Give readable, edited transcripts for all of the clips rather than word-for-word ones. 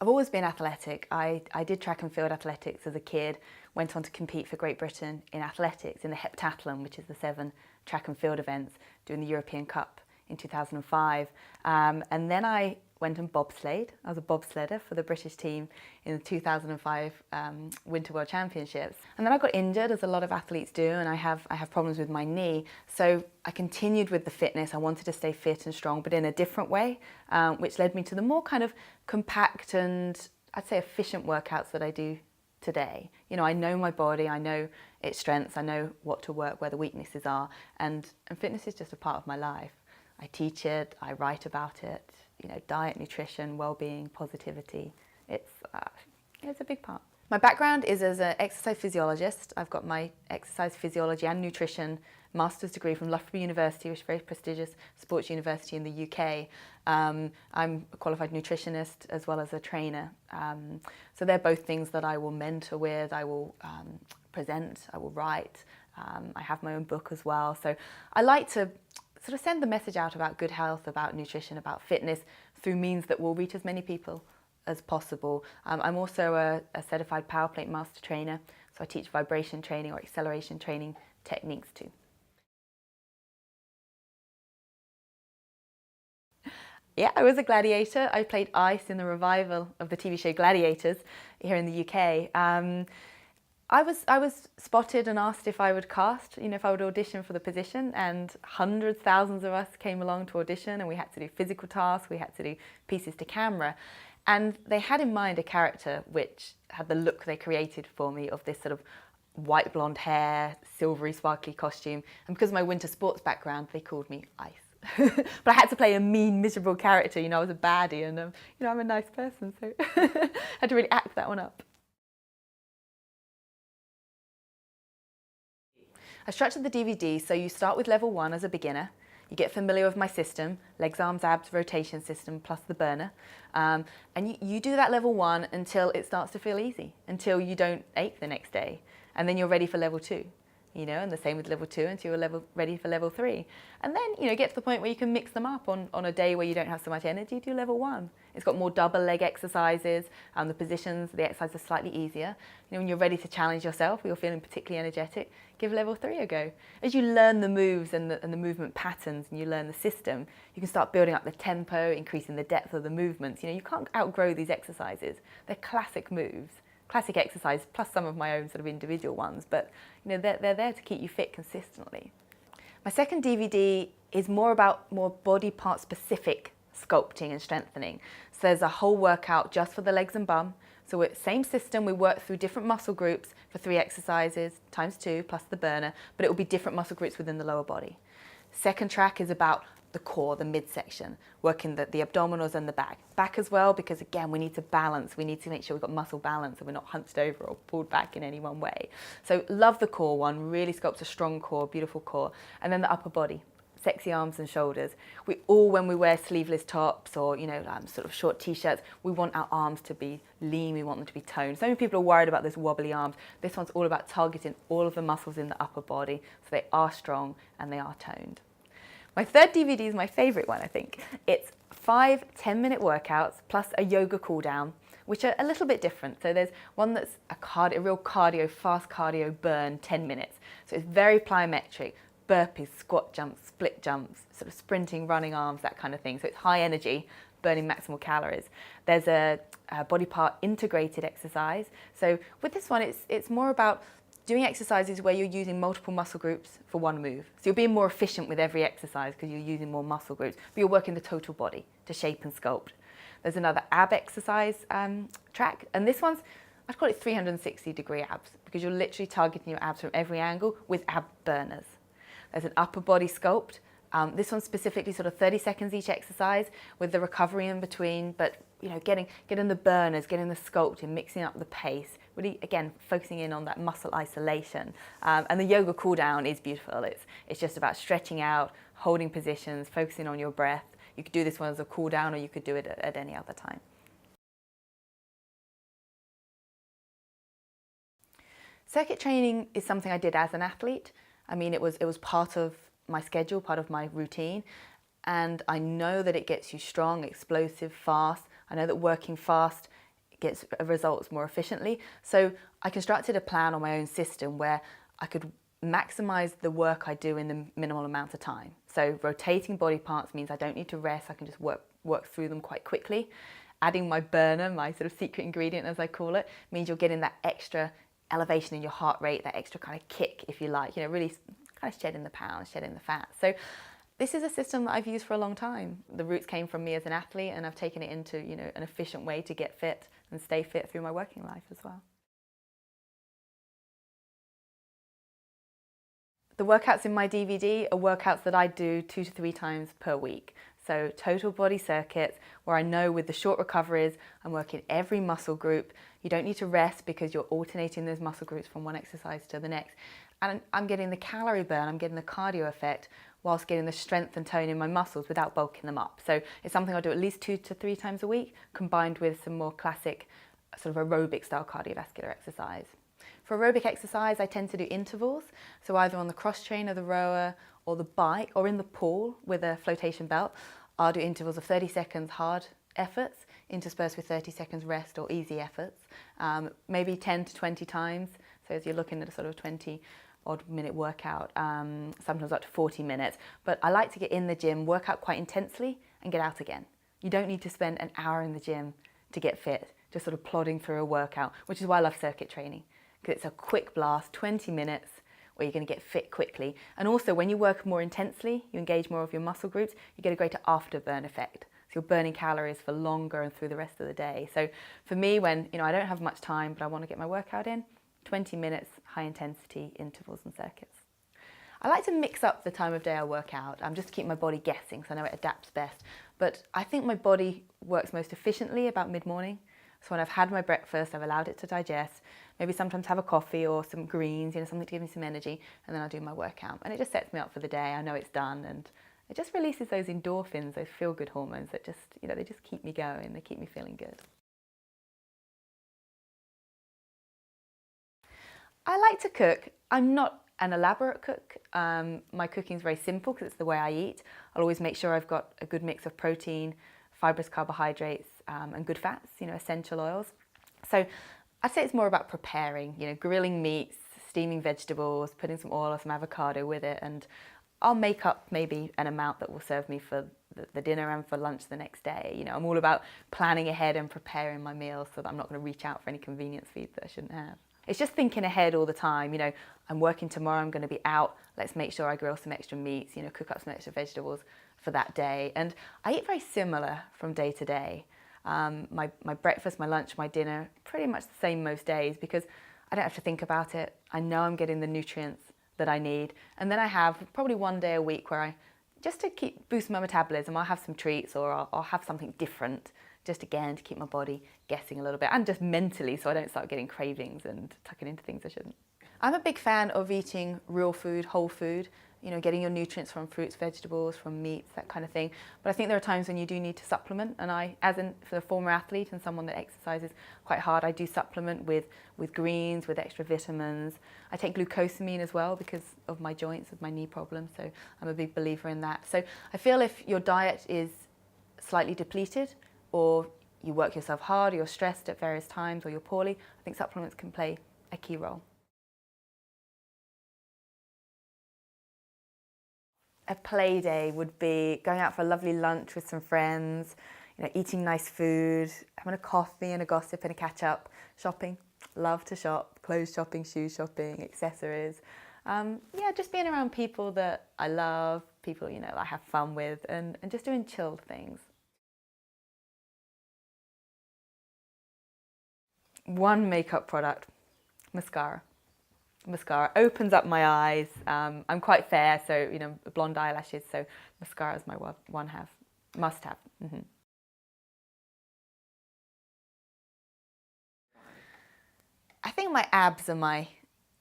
I've always been athletic. I did track and field athletics as a kid, went on to compete for Great Britain in athletics, in the heptathlon, which is the 7 track and field events, doing the European Cup in 2005. And then I went and bobsleighed. I was a bobsledder for the British team in the 2005 Winter World Championships. And then I got injured, as a lot of athletes do, and I have problems with my knee. So I continued with the fitness. I wanted to stay fit and strong, but in a different way, which led me to the more kind of compact and, I'd say, efficient workouts that I do today. You know, I know my body, I know its strengths, I know what to work, where the weaknesses are, and fitness is just a part of my life. I teach it, I write about it, you know, diet, nutrition, well-being, positivity. It's a big part. My background is as an exercise physiologist. I've got my exercise physiology and nutrition master's degree from Loughborough University, which is a very prestigious sports university in the UK. I'm a qualified nutritionist as well as a trainer. So they're both things that I will mentor with, I will present, I will write. I have my own book as well. So I like to sort of send the message out about good health, about nutrition, about fitness through means that will reach as many people as possible. I'm also a certified power plate master trainer, so I teach vibration training or acceleration training techniques too. Yeah, I was a gladiator. I played ice in the revival of the TV show Gladiators here in the UK. I was spotted and asked if I would cast, you know, if I would audition for the position, and hundreds, thousands of us came along to audition, and we had to do physical tasks, we had to do pieces to camera. And they had in mind a character which had the look they created for me of this sort of white blonde hair, silvery sparkly costume. And because of my winter sports background, they called me Ice. But I had to play a mean, miserable character, you know, I was a baddie, and you know, I'm a nice person, so I had to really act that one up. I structured the DVD so you start with level 1 as a beginner. You get familiar with my system, legs, arms, abs, rotation system, plus the burner. And you do that level 1 until it starts to feel easy, until you don't ache the next day. And then you're ready for level 2. You know, and the same with level 2 until you're ready for level 3. And then, you know, get to the point where you can mix them up on a day where you don't have so much energy, do level 1. It's got more double leg exercises, the positions, the exercises are slightly easier. You know, when you're ready to challenge yourself, or you're feeling particularly energetic, give level 3 a go. As you learn the moves and the movement patterns, and you learn the system, you can start building up the tempo, increasing the depth of the movements. You know, you can't outgrow these exercises. They're classic moves. Classic exercise, plus some of my own sort of individual ones, but you know, they're there to keep you fit consistently. My second DVD is more body part specific sculpting and strengthening. So there's a whole workout just for the legs and bum. So we're same system, we work through different muscle groups for 3 exercises, times 2, plus the burner, but it will be different muscle groups within the lower body. Second track is about the core, the midsection, working the abdominals and the back. Back as well, because again, we need to balance. We need to make sure we've got muscle balance and we're not hunched over or pulled back in any one way. So love the core one, really sculpts a strong core, beautiful core. And then the upper body, sexy arms and shoulders. We all, when we wear sleeveless tops or, you know, sort of short t-shirts, we want our arms to be lean, we want them to be toned. So many people are worried about those wobbly arms. This one's all about targeting all of the muscles in the upper body so they are strong and they are toned. My third DVD is my favourite one, I think. It's 5 10-minute workouts plus a yoga cool down, which are a little bit different. So there's one that's a real cardio, fast cardio burn, 10 minutes. So it's very plyometric, burpees, squat jumps, split jumps, sort of sprinting, running arms, that kind of thing. So it's high energy, burning maximal calories. There's a body part integrated exercise. So with this one, it's more about doing exercises where you're using multiple muscle groups for one move. So you're being more efficient with every exercise because you're using more muscle groups, but you're working the total body to shape and sculpt. There's another ab exercise track, and this one's, I'd call it 360-degree abs, because you're literally targeting your abs from every angle with ab burners. There's an upper body sculpt. This one's specifically sort of 30 seconds each exercise with the recovery in between, but you know, getting the burners, getting the sculpting, mixing up the pace, really, again, focusing in on that muscle isolation. And the yoga cool down is beautiful. It's just about stretching out, holding positions, focusing on your breath. You could do this one as a cool down, or you could do it at any other time. Circuit training is something I did as an athlete. I mean, it was part of my schedule, part of my routine. And I know that it gets you strong, explosive, fast. I know that working fast gets results more efficiently. So I constructed a plan on my own system where I could maximize the work I do in the minimal amount of time. So rotating body parts means I don't need to rest. I can just work through them quite quickly. Adding my burner, my sort of secret ingredient as I call it, means you're getting that extra elevation in your heart rate, that extra kind of kick, if you like, really kind of shedding the pounds, shedding the fat. So this is a system that I've used for a long time. The roots came from me as an athlete, and I've taken it into an efficient way to get fit and stay fit through my working life as well. The workouts in my DVD are workouts that I do 2 to 3 times per week. So total body circuits where I know with the short recoveries, I'm working every muscle group. You don't need to rest because you're alternating those muscle groups from one exercise to the next. And I'm getting the calorie burn, I'm getting the cardio effect whilst getting the strength and tone in my muscles without bulking them up. So it's something I do at least 2 to 3 times a week, combined with some more classic sort of aerobic style cardiovascular exercise. For aerobic exercise, I tend to do intervals, so either on the cross trainer, the rower, or the bike, or in the pool with a flotation belt. I'll do intervals of 30 seconds hard efforts, interspersed with 30 seconds rest or easy efforts, maybe 10 to 20 times. So as you're looking at a sort of 20 odd minute workout, sometimes up to 40 minutes. But I like to get in the gym, work out quite intensely, and get out again. You don't need to spend an hour in the gym to get fit, just sort of plodding through a workout, which is why I love circuit training. Because it's a quick blast, 20 minutes, where you're going to get fit quickly. And also, when you work more intensely, you engage more of your muscle groups, you get a greater afterburn effect. So you're burning calories for longer and through the rest of the day. So for me, when I don't have much time, but I want to get my workout in, 20 minutes, high intensity intervals and circuits. I like to mix up the time of day I work out, just to keep my body guessing, so I know it adapts best. But I think my body works most efficiently about mid-morning. So when I've had my breakfast, I've allowed it to digest, maybe sometimes have a coffee or some greens, something to give me some energy, and then I'll do my workout. And it just sets me up for the day. I know it's done, and it just releases those endorphins, those feel-good hormones that just, they just keep me going, they keep me feeling good. I like to cook. I'm not an elaborate cook. My cooking's very simple because it's the way I eat. I'll always make sure I've got a good mix of protein, fibrous carbohydrates, and good fats, essential oils. So I'd say it's more about preparing, grilling meats, steaming vegetables, putting some oil or some avocado with it, and I'll make up maybe an amount that will serve me for the dinner and for lunch the next day. I'm all about planning ahead and preparing my meals so that I'm not going to reach out for any convenience foods that I shouldn't have. It's just thinking ahead all the time. I'm working tomorrow, I'm going to be out. Let's make sure I grill some extra meats, cook up some extra vegetables for that day. And I eat very similar from day to day. My breakfast, my lunch, my dinner, pretty much the same most days because I don't have to think about it. I know I'm getting the nutrients that I need. And then I have probably one day a week where just to boost my metabolism, I'll have some treats or I'll have something different, just again to keep my body guessing a little bit and just mentally so I don't start getting cravings and tucking into things I shouldn't. I'm a big fan of eating real food, whole food, getting your nutrients from fruits, vegetables, from meats, that kind of thing. But I think there are times when you do need to supplement, and for a former athlete and someone that exercises quite hard, I do supplement with greens, with extra vitamins. I take glucosamine as well because of my joints, of my knee problems, so I'm a big believer in that. So I feel if your diet is slightly depleted, or you work yourself hard, or you're stressed at various times, or you're poorly, I think supplements can play a key role. A play day would be going out for a lovely lunch with some friends, eating nice food, having a coffee and a gossip and a catch up, shopping. Love to shop, clothes shopping, shoe shopping, accessories. Just being around people that I love, people I have fun with, and just doing chilled things. One makeup product, mascara. Mascara opens up my eyes. I'm quite fair, so blonde eyelashes. So mascara is my must-have. Mm-hmm. I think my abs are my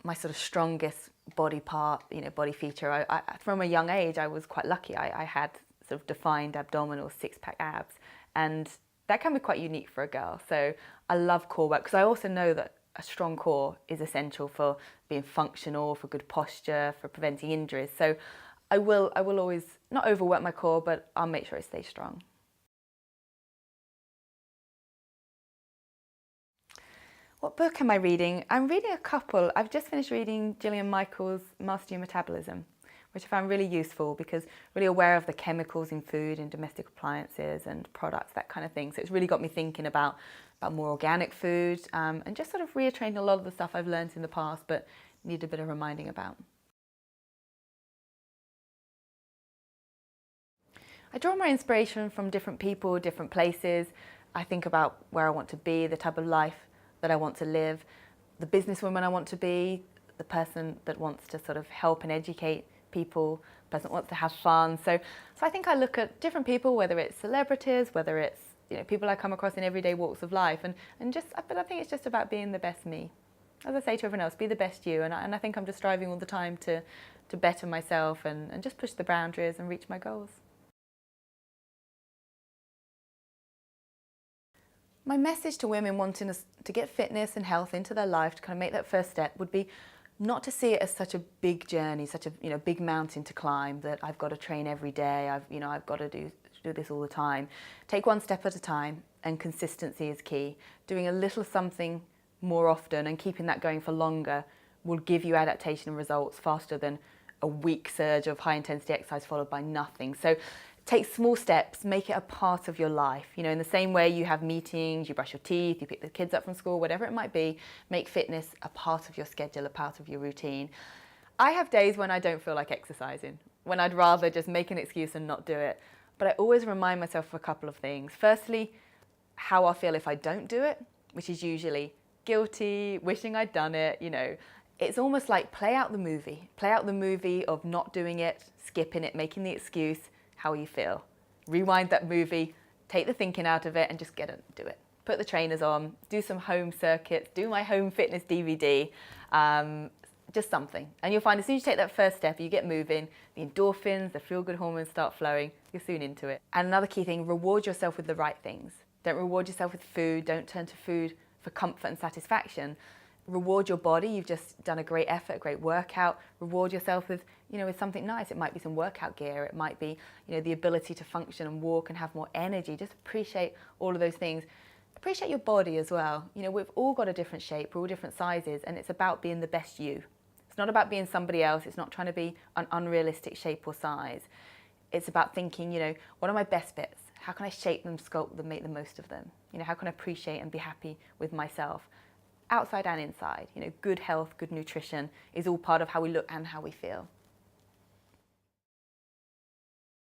sort of strongest body part, body feature. From a young age, I was quite lucky. I had sort of defined abdominal six-pack abs, and that can be quite unique for a girl. So I love core work because I also know that a strong core is essential for being functional, for good posture, for preventing injuries. So I will always not overwork my core, but I'll make sure it stays strong. What book am I reading? I'm reading a couple. I've just finished reading Gillian Michael's Master Your Metabolism, which I found really useful because really aware of the chemicals in food and domestic appliances and products, that kind of thing. So it's really got me thinking about more organic food and just sort of retraining a lot of the stuff I've learned in the past but need a bit of reminding about. I draw my inspiration from different people, different places. I think about where I want to be, the type of life that I want to live, the businesswoman I want to be, the person that wants to sort of help and educate people, the person that wants to have fun. So I think I look at different people, whether it's celebrities, whether it's people I come across in everyday walks of life, but I think it's just about being the best me. As I say to everyone else, be the best you, and I think I'm just striving all the time to better myself and just push the boundaries and reach my goals. My message to women wanting to get fitness and health into their life, to kind of make that first step, would be not to see it as such a big journey, such a big mountain to climb that I've got to train every day, I've got to do this all the time. Take one step at a time, and consistency is key. Doing a little something more often and keeping that going for longer will give you adaptation and results faster than a weak surge of high intensity exercise followed by nothing. So take small steps, make it a part of your life. In the same way you have meetings, you brush your teeth, you pick the kids up from school, whatever it might be, make fitness a part of your schedule, a part of your routine. I have days when I don't feel like exercising, when I'd rather just make an excuse and not do it. But I always remind myself of a couple of things. Firstly, how I feel if I don't do it, which is usually guilty, wishing I'd done it, It's almost like play out the movie. Play out the movie of not doing it, skipping it, making the excuse. How you feel. Rewind that movie, take the thinking out of it and just get it, do it. Put the trainers on, do some home circuits, do my home fitness DVD, just something. And you'll find as soon as you take that first step, you get moving, the endorphins, the feel-good hormones start flowing, you're soon into it. And another key thing, reward yourself with the right things. Don't reward yourself with food, don't turn to food for comfort and satisfaction. Reward your body. You've just done a great effort, a great workout. Reward yourself with, with something nice. It might be some workout gear. It might be, the ability to function and walk and have more energy. Just appreciate all of those things. Appreciate your body as well. We've all got a different shape. We're all different sizes, and it's about being the best you. It's not about being somebody else. It's not trying to be an unrealistic shape or size. It's about thinking, what are my best bits? How can I shape them, sculpt them, make the most of them? How can I appreciate and be happy with myself? Outside and inside, good health, good nutrition is all part of how we look and how we feel.